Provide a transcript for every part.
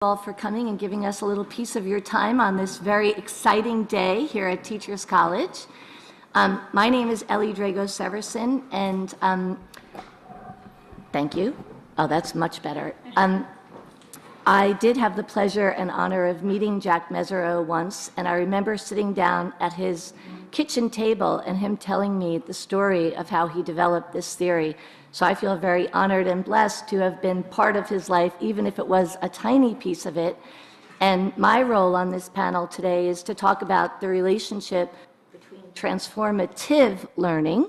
All for coming and giving us a little piece of your time on this very exciting day here at Teachers College. My name is Ellie Drago Severson, and thank you. Oh, that's much better. I did have the pleasure and honor of meeting Jack Mesirow once, and I remember sitting down at his kitchen table and him telling me the story of how he developed this theory. So I feel very honored and blessed to have been part of his life, even if it was a tiny piece of it. And my role on this panel today is to talk about the relationship between transformative learning.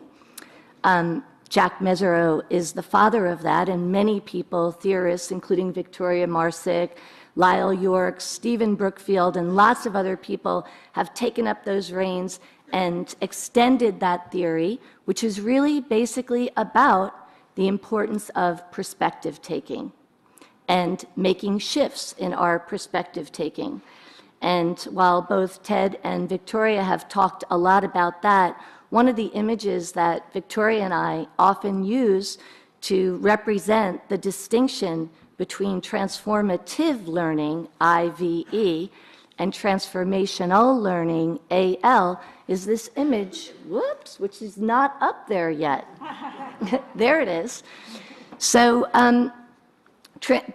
Jack Mesirow is the father of that, and many people, theorists, including Victoria Marsick, Lyle York, Stephen Brookfield, and lots of other people have taken up those reins and extended that theory, which is really basically about the importance of perspective taking and making shifts in our perspective taking. And while both Ted and Victoria have talked a lot about that, one of the images that Victoria and I often use to represent the distinction between transformative learning, IVE, and transformational learning, AL, is this image, whoops, which is not up there yet. There it is. So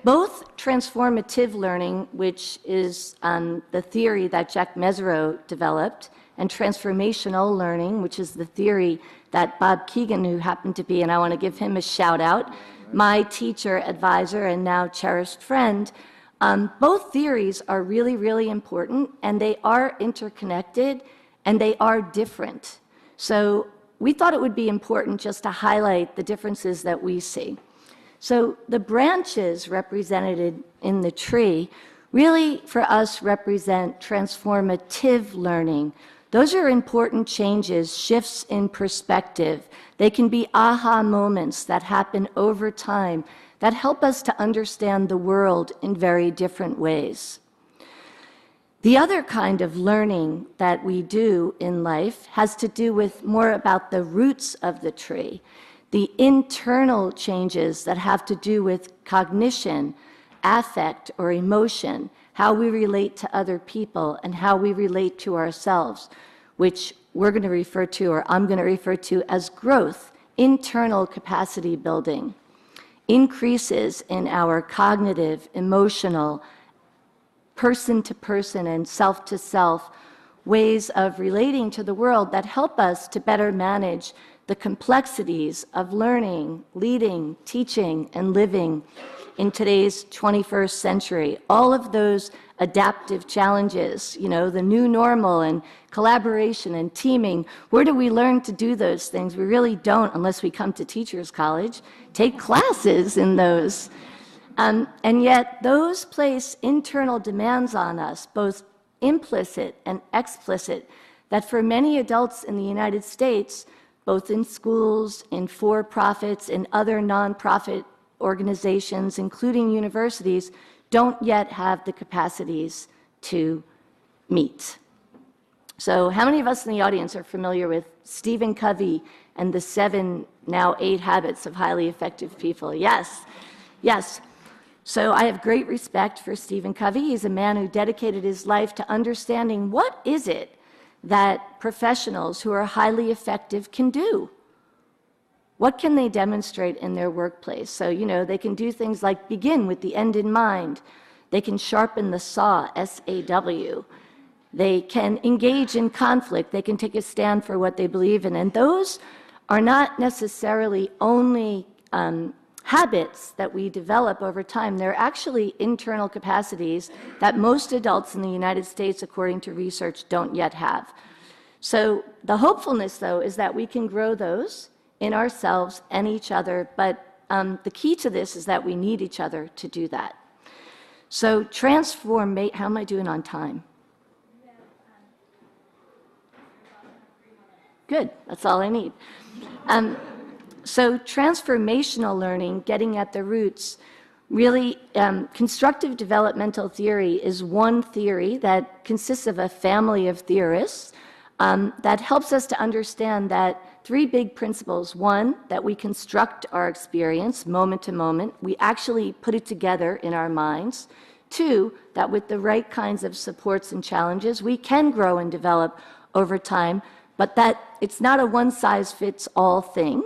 both transformative learning, which is the theory that Jack Mesirow developed, and transformational learning, which is the theory that Bob Keegan, who happened to be, and I want to give him a shout out, my teacher, advisor, and now cherished friend, both theories are really, really important, and they are interconnected, and they are different. So we thought it would be important just to highlight the differences that we see. So the branches represented in the tree really, for us, represent transformative learning. Those are important changes, shifts in perspective. They can be aha moments that happen over time that help us to understand the world in very different ways. The other kind of learning that we do in life has to do with more about the roots of the tree, the internal changes that have to do with cognition, affect, or emotion, how we relate to other people and how we relate to ourselves, which we're going to refer to, or I'm going to refer to, as growth, internal capacity building, increases in our cognitive, emotional, person-to-person and self-to-self ways of relating to the world that help us to better manage the complexities of learning, leading, teaching, and living in today's 21st century. All of those adaptive challenges, you know, the new normal and collaboration and teaming, where do we learn to do those things? We really don't unless we come to Teachers College, take classes in those. And yet those place internal demands on us, both implicit and explicit, that for many adults in the United States, both in schools, in for-profits, and other nonprofit organizations, including universities, don't yet have the capacities to meet. So how many of us in the audience are familiar with Stephen Covey and the 7, now 8 habits of highly effective people? Yes, yes. So I have great respect for Stephen Covey. He's a man who dedicated his life to understanding what is it that professionals who are highly effective can do. What can they demonstrate in their workplace? So, you know, they can do things like begin with the end in mind. They can sharpen the saw, S-A-W. They can engage in conflict. They can take a stand for what they believe in. And those are not necessarily only habits that we develop over time. They're actually internal capacities that most adults in the United States, according to research, don't yet have. So the hopefulness, though, is that we can grow those in ourselves and each other, but the key to this is that we need each other to do that. So how am I doing on time? Good, that's all I need. So transformational learning, getting at the roots, really constructive developmental theory is one theory that consists of a family of theorists that helps us to understand that 3 big principles. One, that we construct our experience moment to moment. We actually put it together in our minds. Two, that with the right kinds of supports and challenges, we can grow and develop over time, but that it's not a one-size-fits-all thing,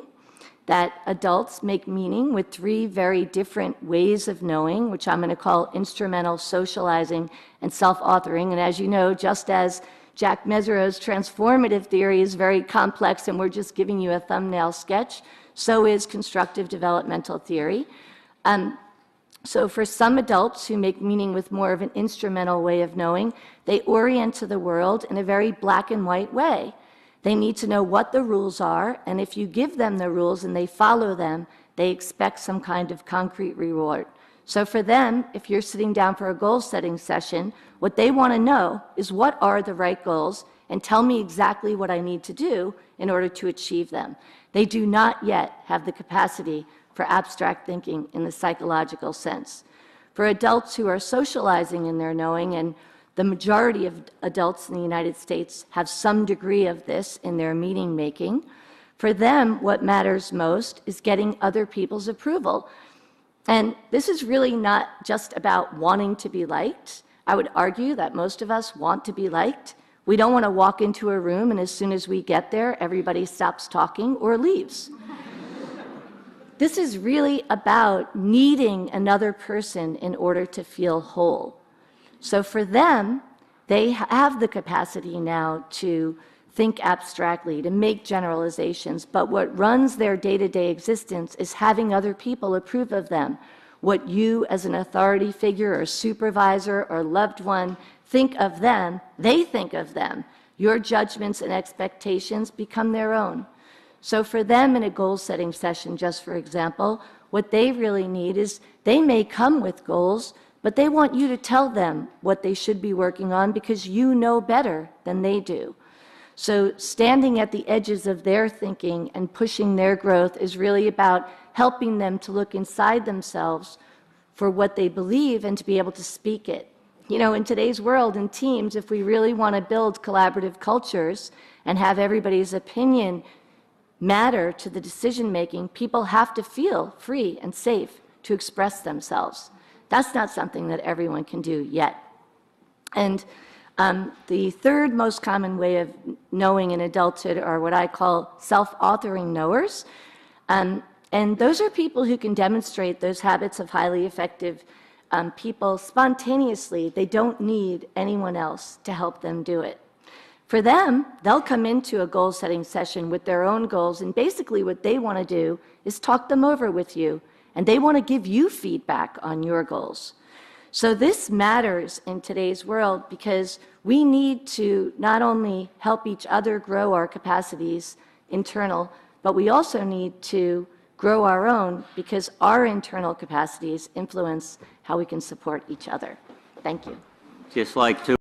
that adults make meaning with three very different ways of knowing, which I'm going to call instrumental, socializing, and self-authoring. And as you know, just as Jack Mesirow's transformative theory is very complex and we're just giving you a thumbnail sketch, so is constructive developmental theory. So for some adults who make meaning with more of an instrumental way of knowing, they orient to the world in a very black and white way. They need to know what the rules are, and if you give them the rules and they follow them, they expect some kind of concrete reward. So for them, if you're sitting down for a goal-setting session, what they want to know is what are the right goals, and tell me exactly what I need to do in order to achieve them. They do not yet have the capacity for abstract thinking in the psychological sense. For adults who are socializing in their knowing, and the majority of adults in the United States have some degree of this in their meaning making, for them, what matters most is getting other people's approval. And this is really not just about wanting to be liked. I would argue that most of us want to be liked. We don't want to walk into a room and as soon as we get there, everybody stops talking or leaves. This is really about needing another person in order to feel whole. So for them, they have the capacity now to think abstractly, to make generalizations, but what runs their day-to-day existence is having other people approve of them. What you as an authority figure or supervisor or loved one think of them, they think of them. Your judgments and expectations become their own. So for them in a goal-setting session, just for example, what they really need is they may come with goals, but they want you to tell them what they should be working on because you know better than they do. So standing at the edges of their thinking and pushing their growth is really about helping them to look inside themselves for what they believe and to be able to speak it. You know, in today's world, in teams, if we really want to build collaborative cultures and have everybody's opinion matter to the decision-making, people have to feel free and safe to express themselves. That's not something that everyone can do yet. And the third most common way of knowing in adulthood are what I call self-authoring knowers. And those are people who can demonstrate those habits of highly effective people spontaneously. They don't need anyone else to help them do it. For them, they'll come into a goal-setting session with their own goals, and basically what they want to do is talk them over with you. And they want to give you feedback on your goals. So this matters in today's world because we need to not only help each other grow our capacities internal, but we also need to grow our own because our internal capacities influence how we can support each other. Thank you. Just like to